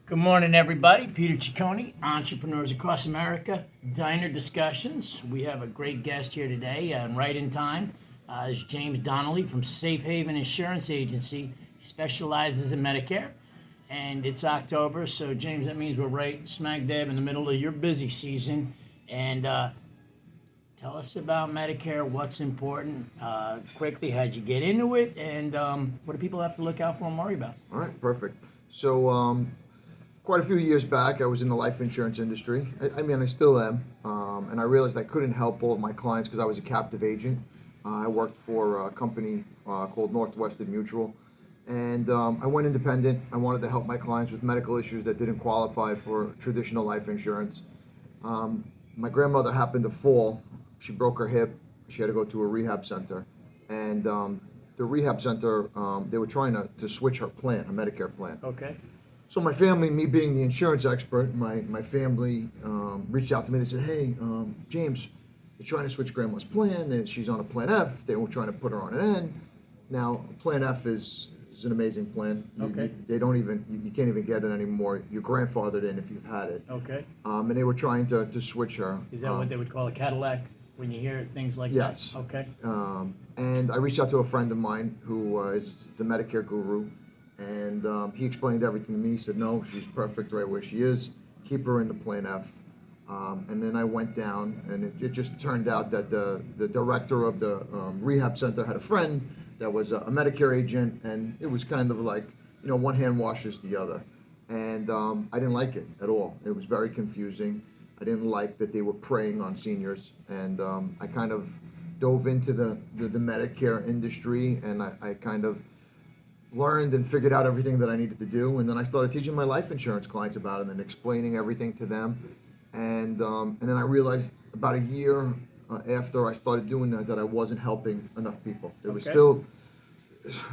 Good morning, everybody. Peter Ciccone, Entrepreneurs Across America, Diner Discussions. We have a great guest here today, and right in time. Is James Donnelly from Safe Haven Insurance Agency. He specializes in Medicare, and it's October, so James, that means we're right smack dab in the middle of your busy season. And tell us about Medicare, what's important, quickly, how'd you get into it, and what do people have to look out for and worry about? All right, perfect. So, quite a few years back, I was in the life insurance industry. I still am. And I realized I couldn't help all of my clients because I was a captive agent. I worked for a company called Northwestern Mutual. And I went independent. I wanted to help my clients with medical issues that didn't qualify for traditional life insurance. My grandmother happened to fall. She broke her hip. She had to go to a rehab center. And the rehab center, they were trying to switch her plan, a Medicare plan. Okay. So my family, me being the insurance expert, my family reached out to me. They said, hey, James, they're trying to switch grandma's plan, and she's on a Plan F. They were trying to put her on an N. Now, Plan F is an amazing plan. Okay. You can't even get it anymore. You're grandfathered in if you've had it. Okay. And they were trying to switch her. Is that what they would call a Cadillac when you hear things like Yes. that? Okay. And I reached out to a friend of mine who is the Medicare guru. And he explained everything to me. He said, no, she's perfect right where she is. Keep her in the Plan F. And then I went down, and it just turned out that the director of the rehab center had a friend that was a Medicare agent, and it was kind of like, one hand washes the other. And I didn't like it at all. It was very confusing. I didn't like that they were preying on seniors. And I kind of dove into the Medicare industry, and I kind of learned and figured out everything that I needed to do, and then I started teaching my life insurance clients about it and explaining everything to them, and then I realized about a year after I started doing that I wasn't helping enough people. There was still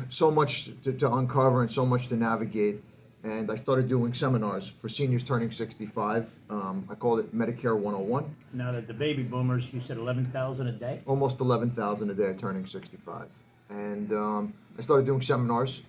so much to uncover and so much to navigate, and I started doing seminars for seniors turning 65. I called it Medicare 101. Now that the baby boomers, you said 11,000 a day? Almost 11,000 a day turning 65. And I started doing seminars,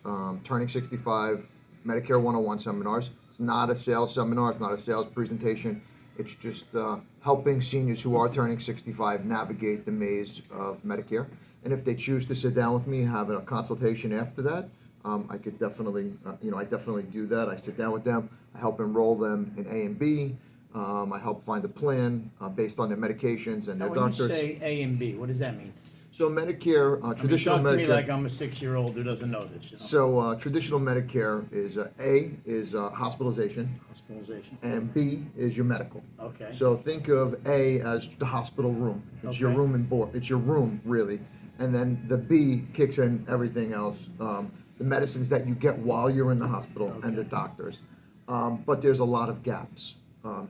turning 65, Medicare 101 seminars. It's not a sales seminar, it's not a sales presentation. It's just helping seniors who are turning 65 navigate the maze of Medicare. And if they choose to sit down with me, have a consultation after that, I could definitely, I definitely do that. I sit down with them, I help enroll them in A and B. I help find a plan based on their medications and Now, their when doctors. you say A and B, what does that mean? So Medicare, traditional talk to me Medicare. like I'm a 6-year-old who doesn't know this. So traditional Medicare is A is hospitalization, Hospitalization. and B is your medical. Okay. So think of A as the hospital room. It's your Okay. room and board. It's your room really, and then the B kicks in everything else. The medicines that you get while you're in the hospital and the doctors. But there's a lot of gaps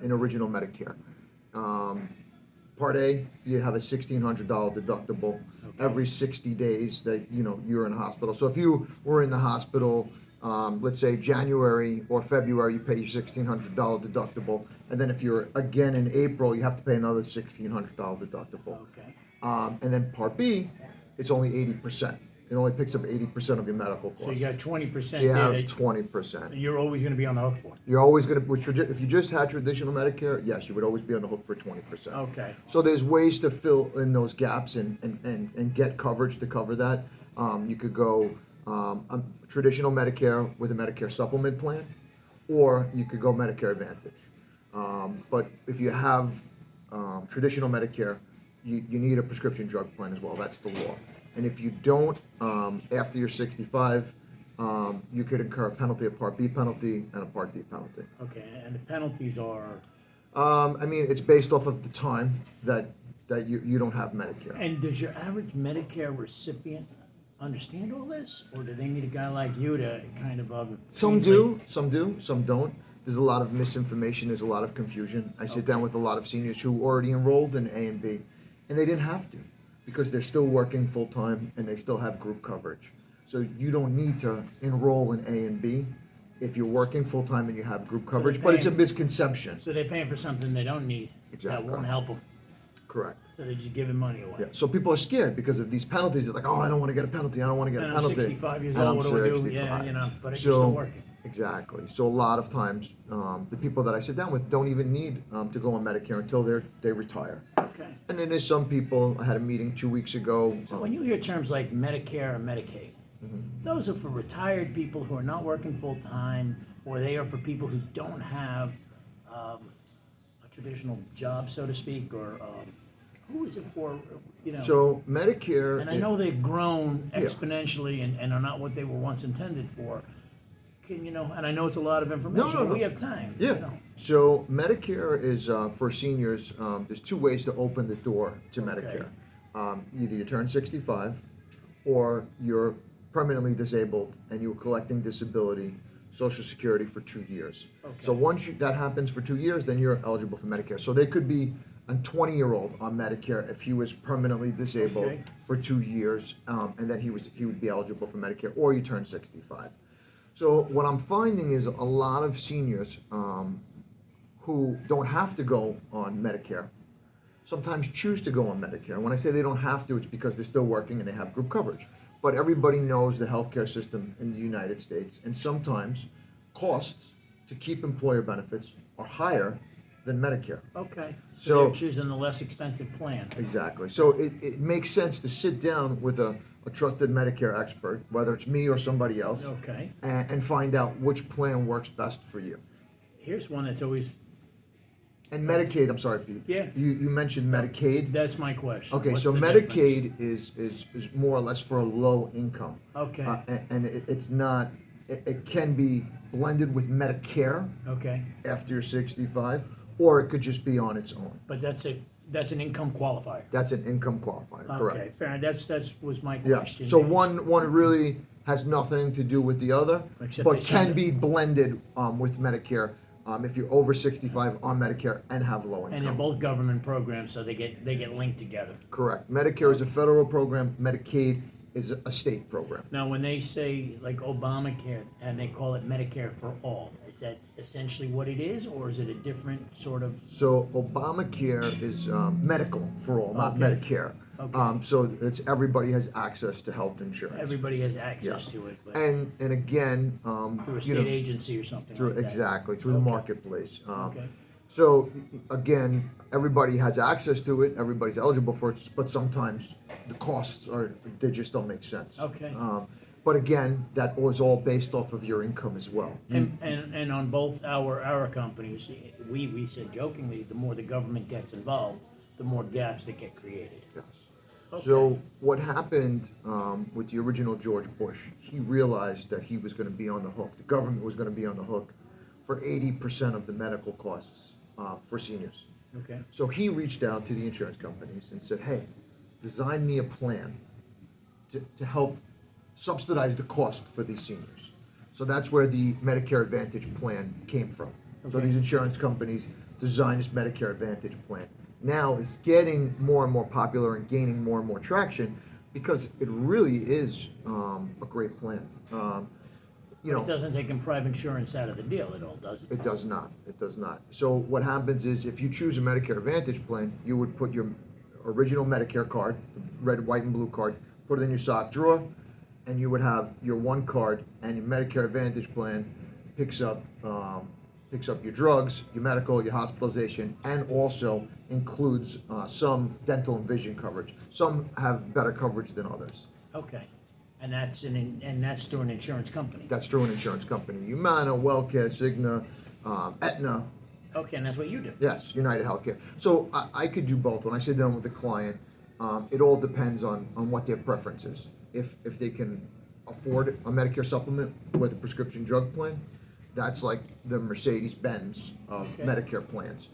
in original Medicare. Part A, you have a $1,600 deductible every 60 days that you're in the hospital. So if you were in the hospital, let's say January or February, you pay your $1,600 deductible, and then if you're again in April, you have to pay another $1,600 deductible. Okay. And then Part B, it's only 80%. It only picks up 80% of your medical costs. So you got 20% You there have that 20%. you're always going to be on the hook for. You're always going to, if you just had traditional Medicare, yes, you would always be on the hook for 20%. Okay. So there's ways to fill in those gaps and get coverage to cover that. You could go traditional Medicare with a Medicare supplement plan, or you could go Medicare Advantage. But if you have traditional Medicare, you need a prescription drug plan as well. That's the law. And if you don't, after you're 65, you could incur a penalty, a Part B penalty, and a Part D penalty. Okay, and the penalties are. It's based off of the time that you don't have Medicare. And does your average Medicare recipient understand all this, or do they need a guy like you to kind of Some translate? do, some don't. There's a lot of misinformation. There's a lot of confusion. I sit down with a lot of seniors who already enrolled in A and B, and they didn't have to because they're still working full time and they still have group coverage. So you don't need to enroll in A and B if you're working full time and you have group coverage. But it's a misconception. So they're paying for something they don't need. Exactly. That won't help them. Correct. So they're just giving money away. Yeah. So people are scared because of these penalties. They're like, oh, I don't want to get a penalty. I don't want to get And a I'm penalty. 65 years And old. I'm What do I do? 65. Yeah, but it's So- still working. Exactly. So a lot of times, the people that I sit down with don't even need to go on Medicare until they retire. Okay. And then there's some people. I had a meeting 2 weeks ago. So when you hear terms like Medicare and Medicaid, Mm-hmm. those are for retired people who are not working full-time, or they are for people who don't have a traditional job, so to speak, or who is it for, you know? So Medicare. And I know they've grown Yeah. exponentially and are not what they were once intended for. Can you know, and I know it's a lot of information, No, but no. we have time. Yeah. You know. So Medicare is for seniors. There's two ways to open the door to Medicare. Either you turn 65, or you're permanently disabled and you're collecting disability, Social Security for 2 years. Okay. So once that happens for 2 years, then you're eligible for Medicare. So they could be a 20-year-old on Medicare if he was permanently disabled Okay. for 2 years, and then he would be eligible for Medicare, or you turn 65. So what I'm finding is a lot of seniors who don't have to go on Medicare sometimes choose to go on Medicare. And when I say they don't have to, it's because they're still working and they have group coverage. But everybody knows the healthcare system in the United States, and sometimes costs to keep employer benefits are higher than Medicare. Okay. So So- they're choosing the less expensive plan. Exactly. So it makes sense to sit down with a trusted Medicare expert, whether it's me or somebody else, Okay. and find out which plan works best for you. Here's one that's always, And Medicaid, I'm sorry, Pete. Yeah. You mentioned Medicaid. that's my question. Okay, What's so the difference? Medicaid is more or less for a low income. Okay. And it's not, it can be blended with Medicare Okay. after you're 65, or it could just be on its own. But that's an income qualifier. That's an income qualifier, correct? Okay, fair. That's was my Yeah, question. so one really has nothing to do with the other, Except but they send can it. be blended with Medicare if you're over 65 on Medicare and have low And they're income. both government programs, so they get linked together. Correct. Medicare is a federal program, Medicaid is a state program. Now, when they say like Obamacare and they call it Medicare for all, is that essentially what it is, or is it a different sort of? So Obamacare is medical for all, not Okay. Medicare. Okay. So it's everybody has access to health insurance. Everybody has access Yeah. to it, but And again, through a you state know, agency or something through like that. exactly through the Okay. marketplace. Okay. So again, everybody has access to it. Everybody's eligible for it, but sometimes the costs they just don't make sense. Okay. But again, that was all based off of your income as well. And on both our companies, we said jokingly, the more the government gets involved, the more gaps that get created. Yes. Okay. So what happened with the original George Bush? He realized that he was going to be on the hook. The government was going to be on the hook for 80% of the medical costs for seniors. Okay. So he reached out to the insurance companies and said, "Hey, design me a plan to help subsidize the cost for these seniors." So that's where the Medicare Advantage plan came from. So Okay. these insurance companies designed this Medicare Advantage plan. Now it's getting more and more popular and gaining more and more traction because it really is a great plan. It doesn't take private insurance out of the deal at all, does it? It does not. It does not. So what happens is if you choose a Medicare Advantage plan, you would put your original Medicare card, red, white, and blue card, put it in your sock drawer, and you would have your one card, and your Medicare Advantage plan picks up your drugs, your medical, your hospitalization, and also includes some dental and vision coverage. Some have better coverage than others. Okay. And that's through an insurance company. That's through an insurance company. Humana, Wellcare, Cigna, Aetna. Okay, and that's what you do. Yes, United Healthcare. So I could do both. When I sit down with the client, it all depends on what their preference is. If they can afford a Medicare supplement with a prescription drug plan, that's like the Mercedes-Benz of Okay. Medicare plans.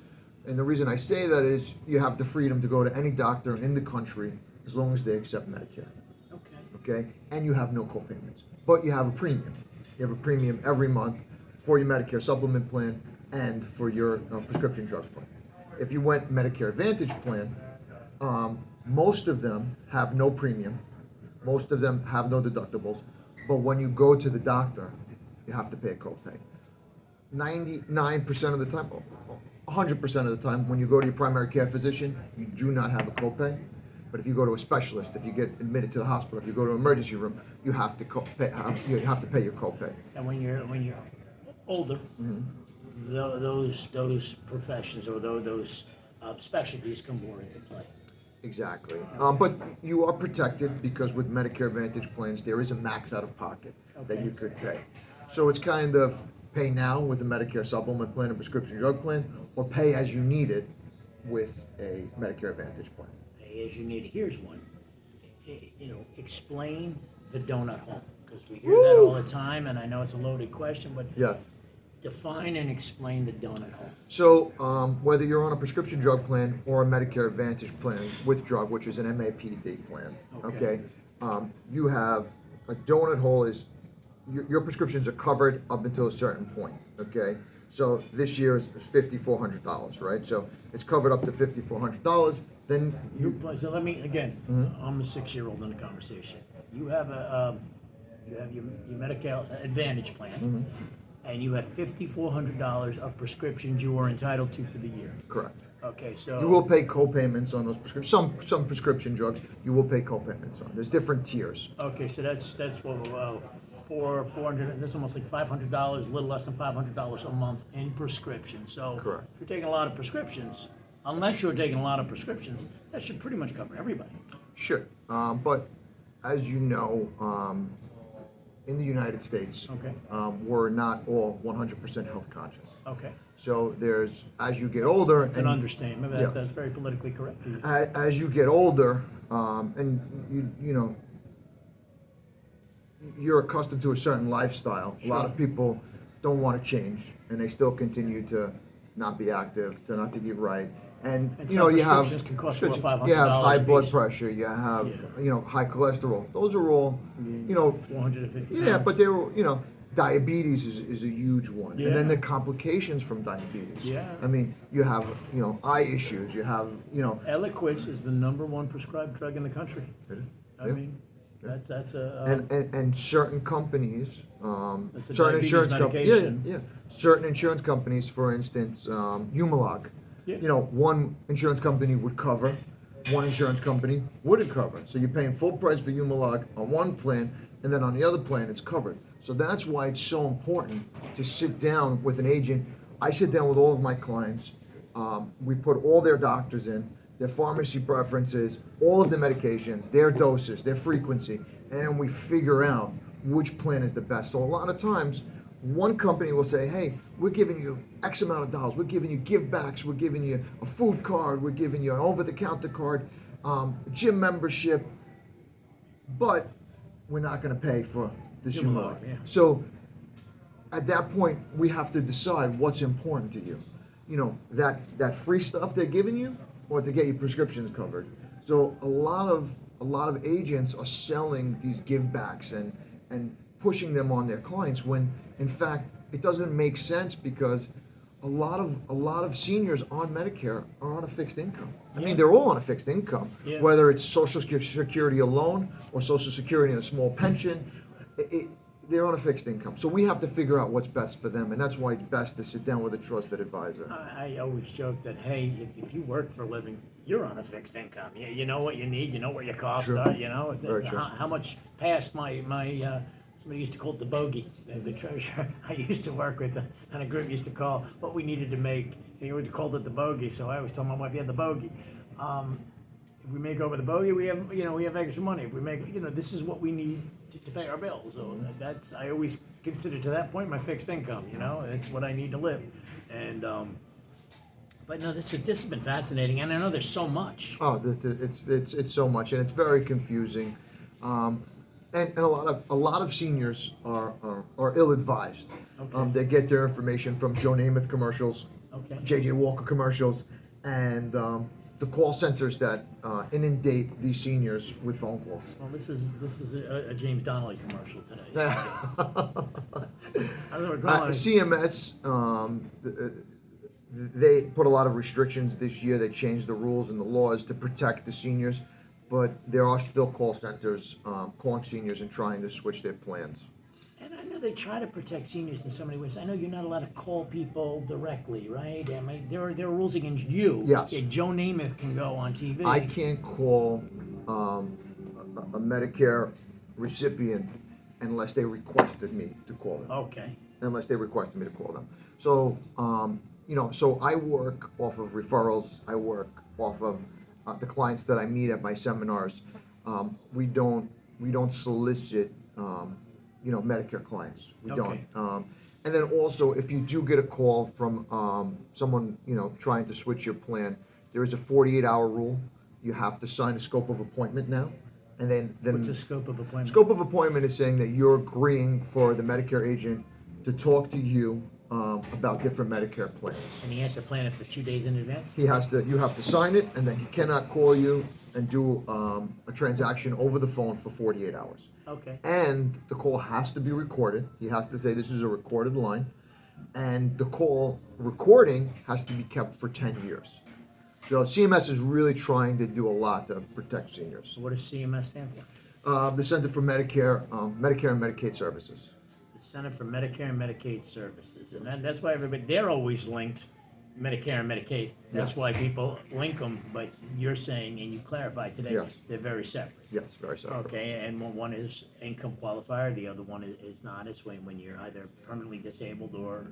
And the reason I say that is you have the freedom to go to any doctor in the country as long as they accept Medicare. Okay. Okay? And you have no co-payments. But you have a premium. You have a premium every month for your Medicare supplement plan and for your prescription drug plan. If you went Medicare Advantage plan, most of them have no premium. Most of them have no deductibles. But when you go to the doctor, you have to pay a copay. 99% of the time, 100% of the time, when you go to your primary care physician, you do not have a copay. But if you go to a specialist, if you get admitted to the hospital, if you go to an emergency room, you have to pay your copay. And when you're older, those professions or those specialties come more into play. Exactly. But you are protected because with Medicare Advantage plans, there is a max out of pocket that Okay. you could pay. So it's kind of pay now with a Medicare supplement plan, a prescription drug plan, or pay as you need it with a Medicare Advantage plan. Pay as you need. Here's one. Explain the donut hole, because we hear that all the time, and I know it's a loaded question, but Yes. define and explain the donut hole. So whether you're on a prescription drug plan or a Medicare Advantage plan with drug, which is an MAPD plan, Okay. you have a donut hole is your prescriptions are covered up until a certain point. Okay, so this year is $5,400, right? So it's covered up to $5,400. Then So let me again. I'm a 6-year-old in the conversation. You have your Medicare Advantage plan, and you have $5,400 of prescriptions you are entitled to for the year. correct. Okay, so You will pay co-payments on those prescriptions. Some prescription drugs you will pay co-payments on. There's different tiers. Okay, so that's what 400. That's almost like $500, a little less than $500 a month in prescription. So Correct. if you're taking a lot of prescriptions, unless you're taking a lot of prescriptions, that should pretty much cover everybody. Sure, but as you know, in the United States, Okay. we're not all 100% health conscious. Okay, So there's, as you get older, it's an understatement. yeah. That's very politically correct. As you get older, and you're accustomed to a certain lifestyle. A lot Sure. of people don't want to change, and they still continue to not be active, to not to eat right. And And you know, some you have prescriptions can cost $400 or $500 you have high blood apiece. pressure, you have Yeah. high cholesterol. Those are all 450 yeah, pounds. but they were diabetes is a huge one, and then Yeah. the complications from diabetes. Yeah. I mean, you have eye issues, you have Eliquis is the #1 prescribed drug in the country. It is. I Yeah. mean, that's a And certain companies, That's a certain diabetes insurance companies, medication. yeah, certain insurance companies, for instance, Humalog, Yeah. one insurance company would cover, one insurance company wouldn't cover. So you're paying full price for Humalog on one plan, and then on the other plan it's covered. So that's why it's so important to sit down with an agent. I sit down with all of my clients. We put all their doctors in, their pharmacy preferences, all of the medications, their doses, their frequency, and we figure out which plan is the best. So a lot of times, one company will say, hey, we're giving you X amount of dollars, we're giving you give backs, we're giving you a food card, we're giving you an over-the-counter card, gym membership, but we're not gonna pay for the Humalog, Humalog. yeah. So at that point, we have to decide what's important to you. That free stuff they're giving you, or to get your prescriptions covered. So a lot of agents are selling these give backs and pushing them on their clients when in fact it doesn't make sense, because a lot of seniors on Medicare are on a fixed income. I Yeah. mean, they're all on a fixed income, Yeah. whether it's Social Security alone or Social Security and a small pension. They're on a fixed income. So we have to figure out what's best for them, and that's why it's best to sit down with a trusted advisor. I always joke that, hey, if you work for a living, you're on a fixed income. You know what you need, you know what your costs True. are, Very true. how much past my somebody used to call it the bogey, the treasurer I used to work with, and a group used to call what we needed to make, and he always called it the bogey, so I always told my wife, yeah, the bogey. If we make over the bogey, we have extra money. If we make, this is what we need to pay our bills. So that's, I always consider to that point my fixed income. It's what I need to live. And but no, this has been fascinating, and I know there's so much. Oh, it's so much, and it's very confusing, and a lot of seniors are ill-advised. Okay. They get their information from Joe Namath commercials, Okay. J.J. Walker commercials, and the call centers that inundate these seniors with phone calls. Well, this is a James Donnelly commercial today. I don't know what we're calling it. CMS, they put a lot of restrictions this year. They changed the rules and the laws to protect the seniors, but there are still call centers calling seniors and trying to switch their plans. And I know they try to protect seniors in so many ways. I know you're not allowed to call people directly, right? I mean, there are rules against you. Yes. Yeah, Joe Namath can go on TV. I can't call a Medicare recipient unless they requested me to call them. Okay. unless they requested me to call them. So, so I work off of referrals. I work off of the clients that I meet at my seminars. We don't solicit, Medicare clients. We Okay. don't. And then also, if you do get a call from someone, trying to switch your plan, there is a 48-hour rule. You have to sign a scope of appointment now, and then What's the scope of appointment? scope of appointment is saying that you're agreeing for the Medicare agent to talk to you about different Medicare plans. And he has to plan it for 2 days in advance? You have to sign it, and then he cannot call you and do a transaction over the phone for 48 hours. Okay. And the call has to be recorded. He has to say this is a recorded line, and the call recording has to be kept for 10 years. So CMS is really trying to do a lot to protect seniors. What does CMS stand for? The Center for Medicare and Medicaid Services. The Center for Medicare and Medicaid Services, and that's why they're always linked, Medicare and Medicaid. That's Yes. why people link them, but you're saying, and you clarified today, Yes. they're very separate. Yes, very separate. Okay, and one is income qualifier, the other one is not. It's when you're either permanently disabled or,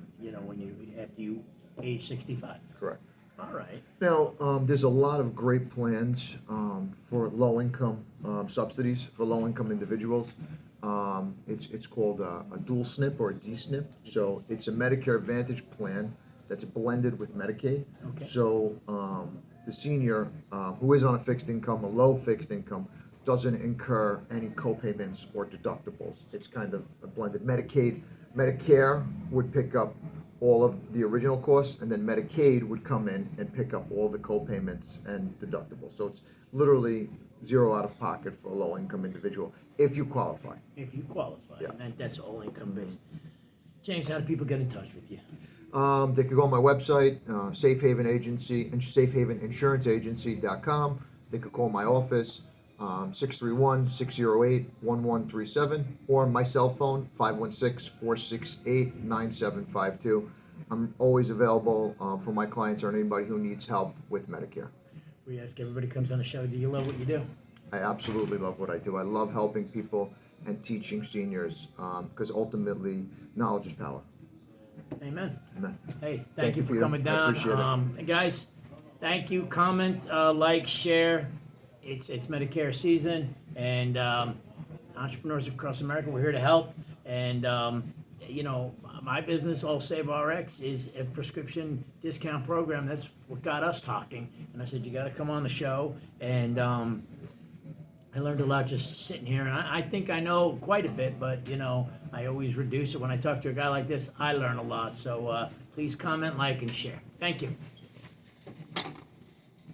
after you age 65. Correct. All right. Now, there's a lot of great plans for low-income subsidies for low-income individuals. It's called a dual SNP or a D-SNP. So it's a Medicare Advantage plan that's blended with Medicaid. Okay. So the senior who is on a fixed income, a low fixed income, doesn't incur any co-payments or deductibles. It's kind of a blended. Medicare would pick up all of the original costs, and then Medicaid would come in and pick up all the co-payments and deductibles. So it's literally zero out of pocket for a low-income individual if you qualify. If you qualify, Yeah. and that's all income based. James, how do people get in touch with you? They could go on my website, Safe Haven Agency, and safehaveninsuranceagency.com. They could call my office, 631-608-1137, or my cell phone, 516-468-9752. I'm always available for my clients or anybody who needs help with Medicare. We ask everybody who comes on the show, do you love what you do? I absolutely love what I do. I love helping people and teaching seniors because ultimately, knowledge is power. Amen. Amen. Hey, thank you for you. coming I down. appreciate it. Guys, thank you. Comment, like, share. It's Medicare season, and entrepreneurs across America, we're here to help. And my business, All Save RX, is a prescription discount program. That's what got us talking. And I said, you got to come on the show. And I learned a lot just sitting here. And I think I know quite a bit, but I always reduce it. When I talk to a guy like this, I learn a lot. So please comment, like, and share. Thank you.